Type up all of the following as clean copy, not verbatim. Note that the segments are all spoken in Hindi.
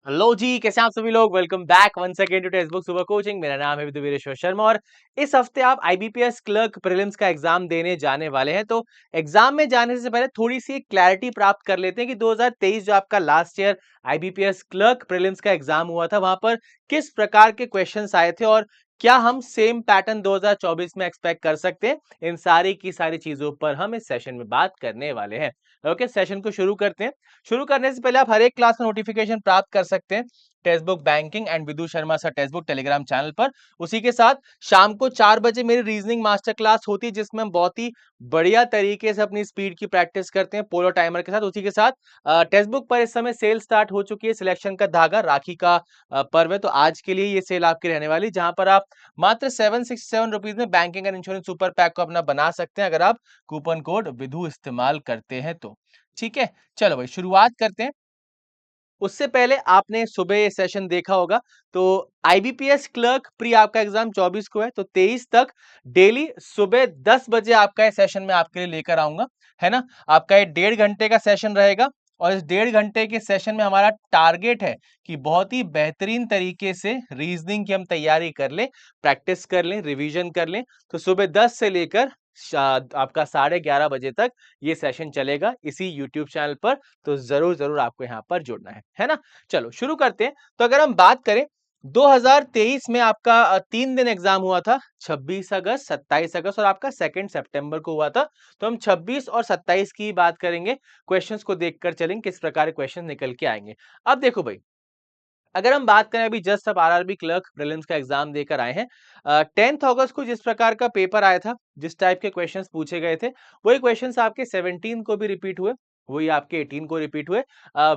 हेलो जी, कैसे हैं आप सभी लोग। Welcome back once again to textbook super coaching. मेरा नाम है विदुवीरेश्वर शर्मा और इस हफ्ते आप आईबीपीएस क्लर्क प्रीलिम्स का एग्जाम देने जाने वाले हैं। तो एग्जाम में जाने से पहले थोड़ी सी क्लैरिटी प्राप्त कर लेते हैं कि 2023 जो आपका last year IBPS clerk prelims का एग्जाम हुआ था, वहां पर किस प्रकार के क्वेश्चंस आए थे और क्या हम सेम पैटर्न 2024 में एक्सपेक्ट कर सकते हैं। इन सारी की सारी चीजों पर हम इस सेशन में बात करने वाले हैं। ओके, सेशन को शुरू करते हैं। शुरू करने से पहले आप हर एक क्लास का नोटिफिकेशन प्राप्त कर सकते हैं text book banking and Vidu Sharma sir text book Telegram channel पर। उसी के साथ शाम को 4 बजे मेरी रीजनिंग मास्टर क्लास होती है, जिसमें हम बहुत ही बढ़िया तरीके से अपनी स्पीड की प्रैक्टिस करते हैं पोलो टाइमर के साथ। उसी के साथ टेक्स्ट बुक पर इस समय सेल स्टार्ट हो चुकी है, सिलेक्शन का धागा राखी का पर्व है, तो आज के लिए ये सेल आपकी रहने वाली, जहां पर आप मात्र 767 रुपीज में banking and insurance super pack को अपना बना सकते हैं अगर आप कूपन कोड विधु इस्तेमाल करते हैं तो। ठीक है, चलो भाई शुरुआत करते हैं। उससे पहले आपने सुबह ये सेशन देखा होगा। तो आईबीपीएस क्लर्क प्री आपका एग्जाम 24 को है, तो 23 तक डेली सुबह 10 बजे आपका ये सेशन मैं आपके लिए लेकर आऊंगा, है ना। आपका ये 1.5 घंटे का सेशन रहेगा और इस 1.5 घंटे के सेशन में हमारा टारगेट है कि बहुत ही बेहतरीन तरीके से रीजनिंग की हम तैयारी कर लें, प्रैक्टिस कर लें, रिवीजन कर लें। तो सुबह 10 से लेकर आपका 11:30 बजे तक ये सेशन चलेगा इसी यूट्यूब चैनल पर। तो जरूर जरूर आपको यहाँ पर जुड़ना है ना। चलो शुरू करते हैं। तो अगर हम बात करें 2023 में आपका 3 दिन एग्जाम हुआ था, 26 अगस्त, 27 अगस्त और आपका 2 सितंबर को हुआ था। तो हम 26 और 27 की बात करेंगे, क्वेश्चंस को देखकर चलेंगे किस प्रकार के क्वेश्चन निकल के आएंगे। अब देखो भाई, अगर हम बात करें, अभी जस्ट अब आरआरबी क्लर्क प्रीलिम्स का एग्जाम देकर आए हैं। 10 अगस्त को जिस प्रकार का पेपर आया था, जिस टाइप के क्वेश्चंस पूछे गए थे, वही क्वेश्चंस आपके 17 को भी रिपीट हुए, वही आपके 18 को रिपीट हुए।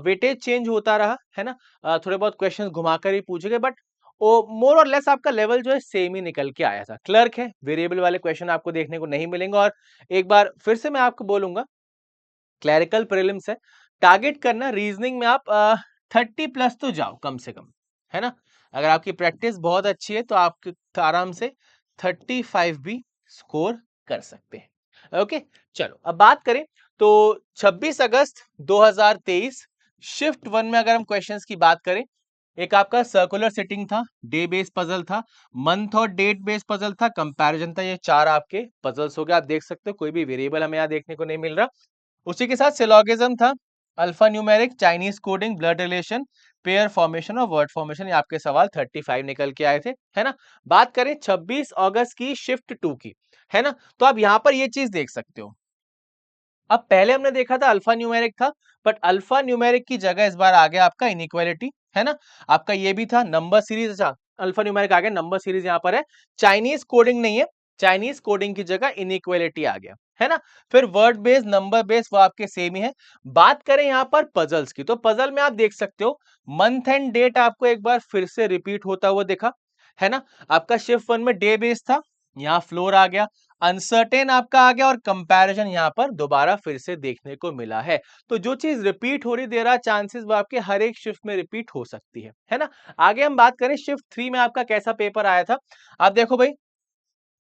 वेटेज चेंज होता रहा, है ना। थोड़े बहुत क्वेश्चंस घुमाकर ही पूछे गए, बट वो मोर और लेस आपका लेवल जो है सेम ही निकल के आया था। क्लर्क है, वेरिएबल वाले क्वेश्चन आपको देखने को नहीं मिलेंगे। और एक बार फिर से मैं आपको बोलूंगा, क्लैरिकल प्रीलिम्स है, टारगेट करना रीजनिंग में आप 30 प्लस तो जाओ कम से कम, है ना। अगर आपकी प्रैक्टिस बहुत अच्छी है तो आप आराम से 35 भी स्कोर कर सकते हैं। ओके, चलो अब बात करें। तो 26 अगस्त 2023 शिफ्ट 1 में अगर हम क्वेश्चंस की बात करें, एक आपका सर्कुलर सेटिंग था, डे बेस्ड पजल था, मंथ और डेट बेस्ड पजल था, कंपैरिजन था। ये चार आपके पजल्स हो गए। आप देख सकते हो कोई भी वेरिएबल हमें यहाँ देखने को नहीं मिल रहा। उसी के साथ सिलोगिज्म था, alpha numeric, Chinese coding, blood relation, pair formation और वर्ड फॉर्मेशन। ये आपके सवाल 35 निकल के आए थे, है ना। बात करें 26 अगस्त की शिफ्ट 2 की, है ना, तो आप यहां पर ये चीज देख सकते हो। अब पहले हमने देखा था अल्फा न्यूमेरिक था, बट अल्फा न्यूमेरिक की जगह इस बार आ गया आपका इनइक्वालिटी, है ना। आपका ये भी था नंबर सीरीज। अच्छा, अल्फा न्यूमेरिक आ गया, नंबर सीरीज यहाँ पर है। चाइनीज कोडिंग नहीं है, चाइनीज कोडिंग की जगह इनइक्वालिटी आ गया, है ना। फिर वर्ड बेस्ड, नंबर बेस्ड वो आपके सेम ही है। बात करें यहाँ पर पजल्स की, तो पजल में आप देख सकते हो मंथ एंड डेट आपको एक बार फिर से रिपीट होता हुआ दिखा, है ना। आपका शिफ्ट 1 में डे बेस्ड था, यहाँ फ्लोर आ गया, अनसर्टेन आपका आ गया और कंपैरिजन यहाँ पर दोबारा फिर से देखने को मिला है। तो जो चीज रिपीट हो रही, दे रहा चांसेस वो आपके हर एक शिफ्ट में रिपीट हो सकती है ना। आगे हम बात करें शिफ्ट 3 में आपका कैसा पेपर आया था। आप देखो भाई,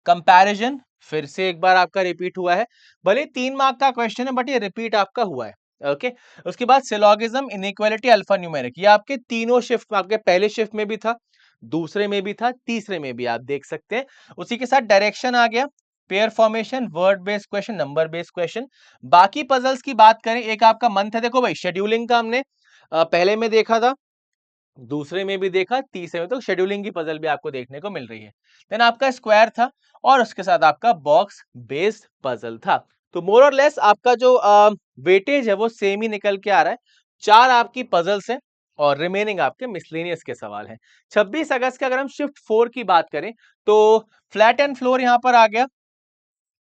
कंपैरिजन फिर से एक बार आपका रिपीट हुआ है, भले 3 मार्क का क्वेश्चन है बट ये रिपीट आपका हुआ है। ओके, उसके बाद सिलोगिज्म, इनइक्वालिटी, अल्फा न्यूमेरिक, ये आपके तीनों शिफ्ट में, आपके पहले शिफ्ट में भी था, दूसरे में भी था, तीसरे में भी आप देख सकते हैं। उसी के साथ डायरेक्शन आ गया, pair formation, word based question, number based question. बाकी पजल्स की बात करें, एक आपका मंथ है, देखो भाई शेड्यूलिंग का हमने पहले में देखा था, दूसरे में भी देखा, तीसरे में, तो शेड्यूलिंग की पजल भी आपको देखने को मिल रही है। देन आपका स्क्वायर था और उसके साथ आपका बॉक्स बेस्ड पजल था। तो मोर और लेस आपका जो वेटेज है वो सेम ही निकल के आ रहा है। चार आपकी पजल्स हैं और रिमेनिंग आपके मिसलेनियस के सवाल हैं। 26 अगस्त के अगर हम शिफ्ट 4 की बात करें, तो फ्लैट एंड फ्लोर यहाँ पर आ गया,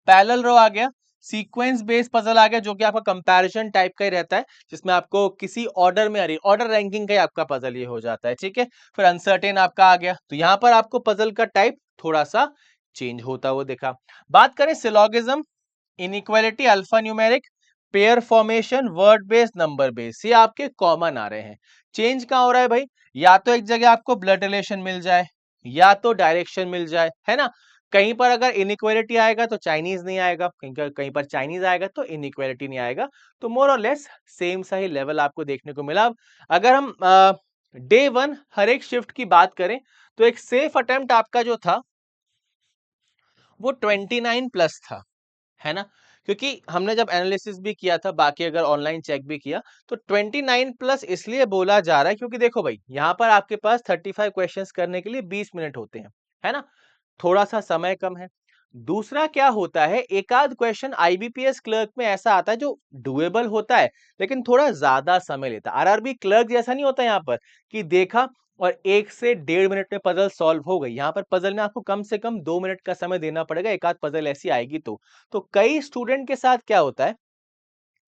पैरेलल रो आ गया, सीक्वेंस बेस्ड पजल आ गया, जो कि आपका कंपैरिजन टाइप का ही रहता है, जिसमें आपको किसी ऑर्डर में, ऑर्डर रैंकिंग का ही आपका पजल ये हो जाता है, ठीक है। फिर अनसर्टेन आपका आ गया, तो यहाँ पर आपको पजल का टाइप थोड़ा सा चेंज होता हुआ दिखा। बात करें syllogism, inequality, alpha numeric, pair formation, word based, number based, ये आपके कॉमन आ रहे हैं। चेंज कहाँ हो रहा है भाई, या तो एक जगह आपको ब्लड रिलेशन मिल जाए, या तो डायरेक्शन मिल जाए, है ना। कहीं पर अगर इनइक्वालिटी आएगा तो चाइनीज नहीं आएगा, कहीं पर चाइनीज आएगा तो इनइक्वालिटी नहीं आएगा। तो मोर और लेस सेम सा ही लेवल आपको देखने को मिला। अगर हम डे 1 हर एक शिफ्ट की बात करें तो एक सेफ अटेम्प्ट आपका जो था वो 29 प्लस था, है ना? क्योंकि हमने जब एनालिसिस भी किया था, बाकी अगर ऑनलाइन चेक भी किया, तो 29 प्लस इसलिए बोला जा रहा है क्योंकि देखो भाई, यहाँ पर आपके पास 35 क्वेश्चंस करने के लिए 20 मिनट होते हैं, है ना? थोड़ा-सा समय कम है। दूसरा क्या होता है, एक आध क्वेश्चन आईबीपीएस क्लर्क में ऐसा आता है जो डुएबल होता है, लेकिन थोड़ा ज़्यादा समय लेता है। आरआरबी क्लर्क जैसा नहीं होता यहाँ पर कि देखा और 1 से 1.5 मिनट में पजल सॉल्व हो गई। यहाँ पर पजल में आपको कम से कम 2 मिनट का समय देना पड़ेगा, एक आध पजल ऐसी आएगी तो। तो कई स्टूडेंट के साथ क्या होता है,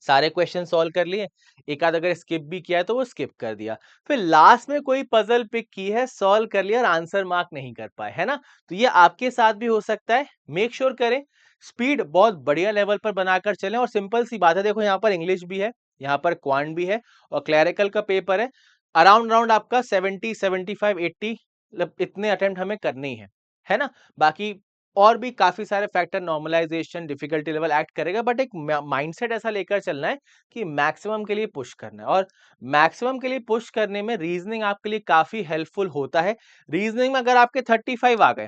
सारे क्वेश्चन सॉल्व कर लिए, एक आध अगर स्किप भी किया है तो वो स्किप कर दिया, फिर लास्ट में कोई पजल पिक की है, सॉल्व कर लिया और आंसर मार्क नहीं कर पाए, है ना? तो ये आपके साथ भी हो सकता है। मेक श्योर करें स्पीड बहुत बढ़िया लेवल पर बनाकर चलें, और सिंपल सी बात है, देखो यहाँ पर इंग्लिश भी है, यहाँ पर क्वांट भी है और क्लैरिकल का पेपर है। अराउंड अराउंड आपका 70 75 80 मतलब इतने अटेम्प्ट हमें करने ही है ना? बाकी और भी काफी सारे factor, normalisation, difficulty level act करेगा, बट एक माइंडसेट ऐसा लेकर चलना है कि मैक्सिमम के लिए पुश करना है। और मैक्सिमम के लिए पुश करने में रीजनिंग आपके लिए काफी हेल्पफुल होता है। रीजनिंग में अगर आपके 35 आ गए,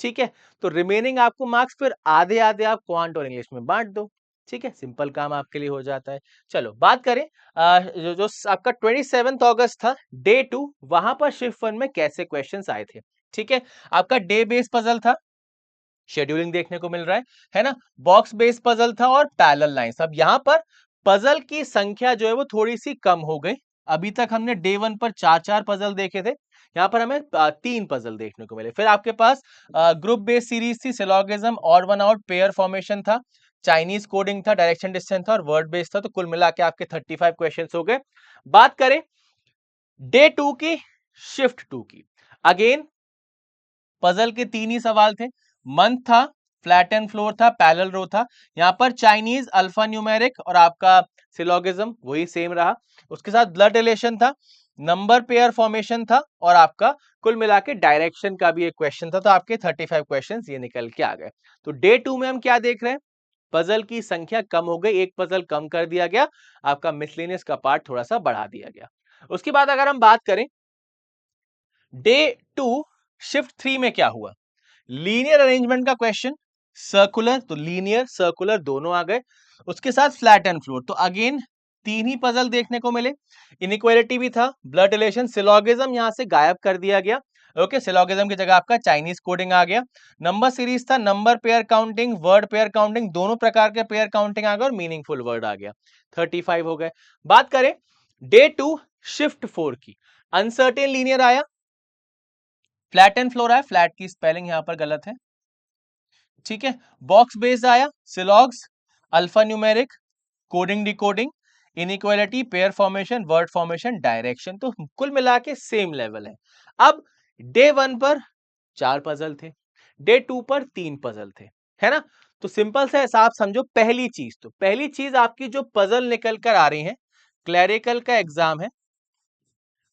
ठीक है, तो रिमेनिंग आपको मार्क्स फिर आधे आधे आप क्वांट और इंग्लिश में बांट दो, ठीक है, सिंपल काम आपके लिए हो जाता है। चलो बात करें जो आपका 27 अगस्त था, डे 2, वहां पर शिफ्ट 1 में कैसे क्वेश्चंस आए थे। ठीक है, आपका डे बेस्ड पजल था, शेड्यूलिंग देखने को मिल रहा है ना? बॉक्स बेस्ड पजल था और पैरेलल लाइंस। अब यहाँ पर पजल की संख्या जो है वो थोड़ी सी कम हो गई। अभी तक हमने डे 1 पर 4-4 पजल देखे थे, यहाँ पर हमें 3 पजल देखने को मिले। फिर आपके पास ग्रुप बेस्ड सीरीज थी, syllogism, odd one out, pair formation था, चाइनीज कोडिंग था, डायरेक्शन डिस्टेंस था और वर्ड बेस्ड था। तो कुल मिला के आपके 35 क्वेश्चंस हो गए। बात करें डे 2 की, शिफ्ट 2 की, अगेन पजल के 3 ही सवाल थे। मंथ था, फ्लैट एंड फ्लोर था, पैरेलल रो था। यहाँ पर चाइनीज, अल्फा न्यूमेरिक और आपका सिलोगिज्म वही सेम रहा। उसके साथ ब्लड रिलेशन था, नंबर पेयर फॉर्मेशन था और आपका कुल मिला के डायरेक्शन का भी एक क्वेश्चन था। तो आपके 35 क्वेश्चंस ये निकल के आ गए। तो डे 2 में हम क्या देख रहे हैं, पजल की संख्या कम हो गई, एक पजल कम कर दिया गया, आपका मिसलेनियस का पार्ट थोड़ा सा बढ़ा दिया गया। उसके बाद अगर हम बात करें डे 2 शिफ्ट 3 में क्या हुआ, लीनियर अरेंजमेंट का क्वेश्चन, सर्कुलर, तो लीनियर सर्कुलर दोनों आ गए। उसके साथ फ्लैट एंड फ्लोर, तो अगेन 3 ही पजल देखने को मिले। इनइक्वालिटी भी था, ब्लड रिलेशन, सिलोगिज्म यहां से गायब कर दिया गया। ओके, सिलोगिज्म की जगह आपका चाइनीज कोडिंग आ गया। नंबर सीरीज था, number pair counting, word pair counting, दोनों प्रकार के पेयर काउंटिंग आ गए और मीनिंगफुल वर्ड आ गया। 35 हो गए। बात करें डे 2 शिफ्ट 4 की, अनसर्टेन लीनियर आया, फ्लैट एंड फ्लोर आया, फ्लैट की स्पेलिंग यहां पर गलत है, ठीक है। बॉक्स बेस्ड आया, syllogism, alpha numeric, coding decoding, inequality, pair formation, word formation, direction. तो कुल मिला के सेम लेवल है। अब डे 1 पर 4 पजल थे, डे 2 पर 3 पजल थे, है ना? तो सिंपल सा हिसाब समझो। पहली चीज, तो पहली चीज आपकी जो पजल निकल कर आ रही है, क्लैरिकल का एग्जाम है,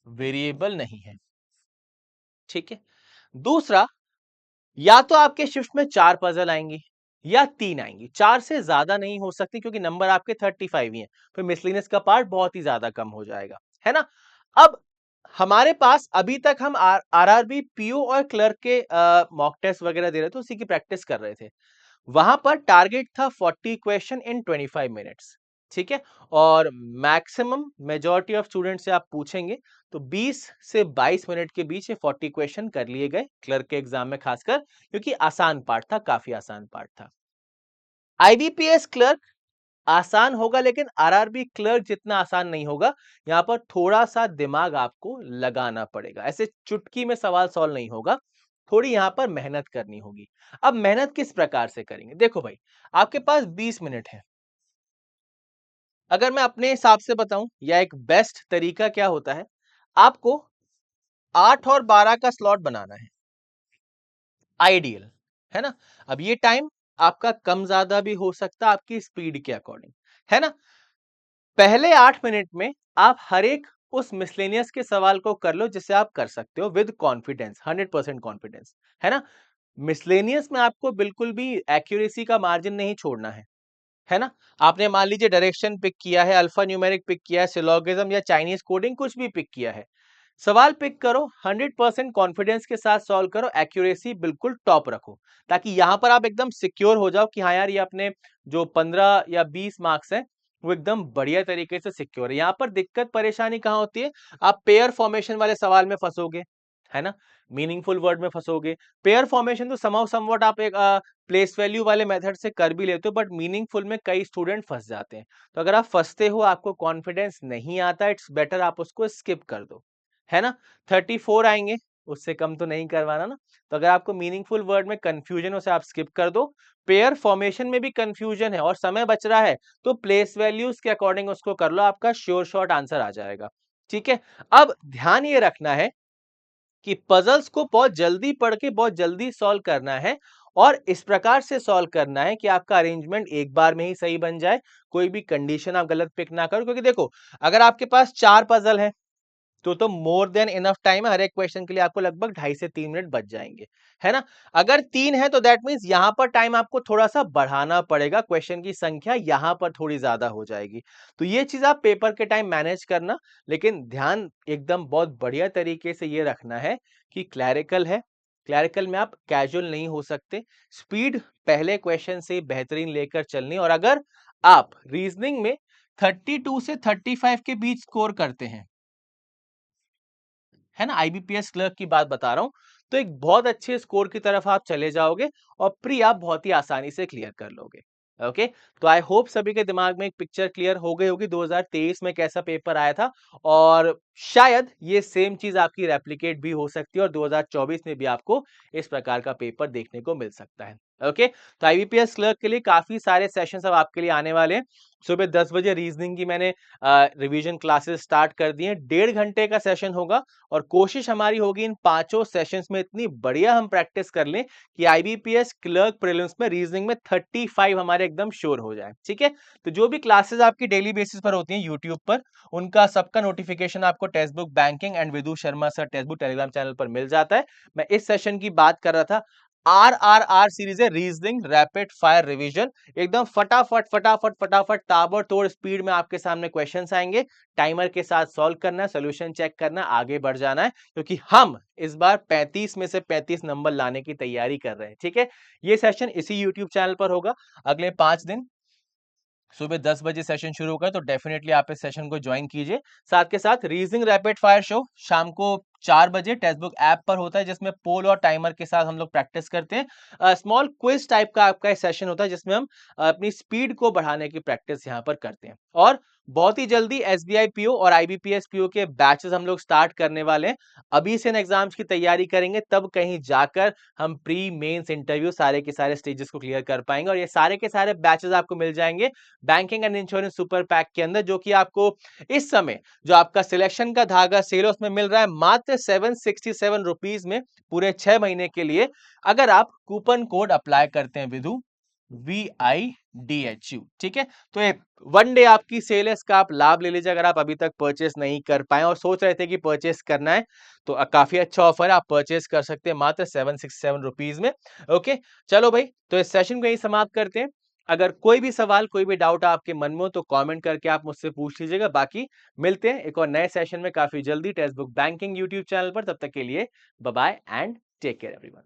वेरिएबल नहीं है, ठीक है। दूसरा, या तो आपके शिफ्ट में 4 पजल आएंगी या 3 आएंगी, 4 से ज्यादा नहीं हो सकती क्योंकि नंबर आपके 35 ही हैं, फिर मिसलिनियस का पार्ट बहुत ही ज्यादा कम हो जाएगा, है ना? अब हमारे पास अभी तक हम आरआरबी, पीओ और क्लर्क के मॉक टेस्ट वगैरह दे रहे थे, उसी की प्रैक्टिस कर रहे थे। वहां पर टारगेट था 40 क्वेश्चन इन 25 मिनट्स, ठीक है। और मैक्सिमम मेजॉरिटी ऑफ स्टूडेंट से आप पूछेंगे तो 20 से 22 मिनट के बीच ये 40 क्वेश्चन कर लिए गए क्लर्क के एग्जाम में, खासकर क्योंकि आसान पार्ट था, काफी आसान पार्ट था। आईबीपीएस क्लर्क आसान होगा लेकिन आरआरबी क्लर्क जितना आसान नहीं होगा। यहाँ पर थोड़ा सा दिमाग आपको लगाना पड़ेगा, ऐसे चुटकी में सवाल सॉल्व नहीं होगा, थोड़ी यहाँ पर मेहनत करनी होगी। अब मेहनत किस प्रकार से करेंगे, देखो भाई, आपके पास 20 मिनट है। अगर मैं अपने हिसाब से बताऊं, या एक बेस्ट तरीका क्या होता है, आपको 8 और 12 का स्लॉट बनाना है, आइडियल, है ना? अब ये टाइम आपका कम ज्यादा भी हो सकता है आपकी स्पीड के अकॉर्डिंग, है ना? पहले 8 मिनट में आप हर एक उस मिसलेनियस के सवाल को कर लो जिसे आप कर सकते हो विद कॉन्फिडेंस, 100% कॉन्फिडेंस, है ना? मिसलेनियस में आपको बिल्कुल भी एक्यूरेसी का मार्जिन नहीं छोड़ना है ना? आपने मान लीजिए डायरेक्शन पिक किया है, अल्फा न्यूमेरिक पिक किया है, सिलोगिज्म या चाइनीज कोडिंग कुछ भी पिक किया है, सवाल पिक करो, 100% कॉन्फिडेंस के साथ सॉल्व करो, एक्यूरेसी बिल्कुल टॉप रखो, ताकि यहां पर आप एकदम सिक्योर हो जाओ कि हाँ यार ये अपने जो 15 या 20 मार्क्स हैं वो एकदम बढ़िया तरीके से सिक्योर है। यहाँ पर दिक्कत परेशानी कहाँ होती है, आप पेयर फॉर्मेशन वाले सवाल में फंसोगे, है ना, मीनिंगफुल वर्ड में फंसोगे। पेयर फॉर्मेशन तो समहाउ समवॉट आप एक प्लेस वैल्यू वाले मेथड से कर भी लेते हो, बट मीनिंगफुल में कई स्टूडेंट फंस जाते हैं। तो अगर आप फंसते हो, आपको कॉन्फिडेंस नहीं आता, इट्स बेटर आप उसको स्किप कर दो, है ना। 34 आएंगे, उससे कम तो नहीं करवाना ना। तो अगर आपको मीनिंगफुल वर्ड में कंफ्यूजन हो, उसे आप स्किप कर दो। पेयर फॉर्मेशन में भी कंफ्यूजन है और समय बच रहा है, तो प्लेस वैल्यूज के अकॉर्डिंग उसको कर लो, आपका श्योर शॉर्ट आंसर आ जाएगा। ठीक है। अब ध्यान ये रखना है कि पजल्स को बहुत जल्दी पढ़ के बहुत जल्दी सॉल्व करना है, और इस प्रकार से सॉल्व करना है कि आपका अरेंजमेंट एक बार में ही सही बन जाए, कोई भी कंडीशन आप गलत पिक ना करो। क्योंकि देखो, अगर आपके पास 4 पजल है तो मोर देन इनफ टाइम है, हर एक क्वेश्चन के लिए आपको लगभग 2.5 से 3 मिनट बच जाएंगे, है ना। अगर 3 है तो दैट मींस यहां पर टाइम आपको थोड़ा सा बढ़ाना पड़ेगा, क्वेश्चन की संख्या यहां पर थोड़ी ज्यादा हो जाएगी। तो ये चीज आप पेपर के टाइम मैनेज करना, लेकिन ध्यान एकदम बहुत बढ़िया तरीके से ये रखना है कि क्लैरिकल है, क्लैरिकल में आप कैजुअल नहीं हो सकते, स्पीड पहले क्वेश्चन से बेहतरीन लेकर चलनी। और अगर आप रीजनिंग में 32 से 35 के बीच स्कोर करते हैं, है ना, आईबीपीएस क्लर्क की बात बता रहा हूं, तो एक बहुत अच्छे स्कोर की तरफ आप चले जाओगे और प्री आप बहुत ही आसानी से क्लियर कर लोगे। ओके। तो आई होप सभी के दिमाग में एक पिक्चर क्लियर हो गई होगी 2023 में कैसा पेपर आया था, और शायद ये सेम चीज आपकी रेप्लिकेट भी हो सकती है और 2024 में भी आपको इस प्रकार का पेपर देखने को मिल सकता है। ओके। तो आईबीपीएस क्लर्क के लिए काफी सारे सेशंस अब आपके लिए आने वाले हैं। सुबह 10 बजे रीजनिंग की मैंने रिवीजन क्लासेस स्टार्ट कर दी हैं, 1.5 घंटे का सेशन होगा, और कोशिश हमारी होगी इन पांचों सेशंस में इतनी बढ़िया हम प्रैक्टिस कर लें कि आईबीपीएस क्लर्क प्रीलिम्स में रीजनिंग में 35 हमारे एकदम श्योर हो जाए। ठीक है। तो जो भी क्लासेस आपकी डेली बेसिस पर होती हैं यूट्यूब पर, उनका सबका नोटिफिकेशन आपको text book banking and Vidu Sharma sir text book Telegram channel पर मिल जाता है। मैं इस सेशन की बात कर रहा था, RRR सीरीज है, रीजनिंग रैपिड फायर रिवीजन, एकदम फटाफट फटाफट फटाफट ताबड़तोड़ स्पीड में आपके सामने क्वेश्चंस आएंगे, टाइमर के साथ सॉल्व करना है, सोल्यूशन चेक करना, आगे बढ़ जाना है, क्योंकि हम इस बार 35 में से 35 नंबर लाने की तैयारी कर रहे हैं। ठीक है। ये सेशन इसी यूट्यूब चैनल पर होगा अगले 5 दिन। सुबह 10 बजे सेशन शुरू होगा, तो डेफिनेटली आप इस सेशन को ज्वाइन कीजिए। साथ के साथ रीजनिंग रैपिड फायर शो शाम को 4 बजे टेक्स्ट बुक ऐप पर होता है, जिसमें पोल और टाइमर के साथ हम लोग प्रैक्टिस करते हैं। स्मॉल क्विज टाइप का आपका सेशन होता है, जिसमें हम अपनी स्पीड को बढ़ाने की प्रैक्टिस यहाँ पर करते हैं। और बहुत ही जल्दी एसबीआई पीओ और आईबीपीएस पीओ के बैचेस हम लोग स्टार्ट करने वाले हैं। अभी से इन एग्जाम्स की तैयारी करेंगे, तब कहीं जाकर हम प्री मेंस इंटरव्यू सारे के सारे स्टेजेस को क्लियर कर पाएंगे, और ये सारे के सारे बैचेस आपको मिल जाएंगे banking and insurance super pack के अंदर, जो कि आपको इस समय जो आपका सिलेक्शन का धागा सेल है उसमें मिल रहा है मात्र 767 रुपीज में पूरे 6 महीने के लिए, अगर आप कूपन कोड अप्लाई करते हैं विधु VIDHU। ठीक है। तो एक 1 डे आपकी सेल है, इसका आप लाभ ले लीजिए अगर आप अभी तक परचेस नहीं कर पाए और सोच रहे थे कि परचेस करना है, तो काफी अच्छा ऑफर है, आप परचेस कर सकते हैं मात्र 767 रुपीज में। ओके। चलो भाई, तो इस सेशन को यही समाप्त करते हैं। अगर कोई भी सवाल कोई भी डाउट आपके मन में हो तो कमेंट करके आप मुझसे पूछ लीजिएगा। बाकी मिलते हैं एक और नए सेशन में काफी जल्दी text book banking YouTube channel पर। तब तक के लिए bye bye and take care everyone.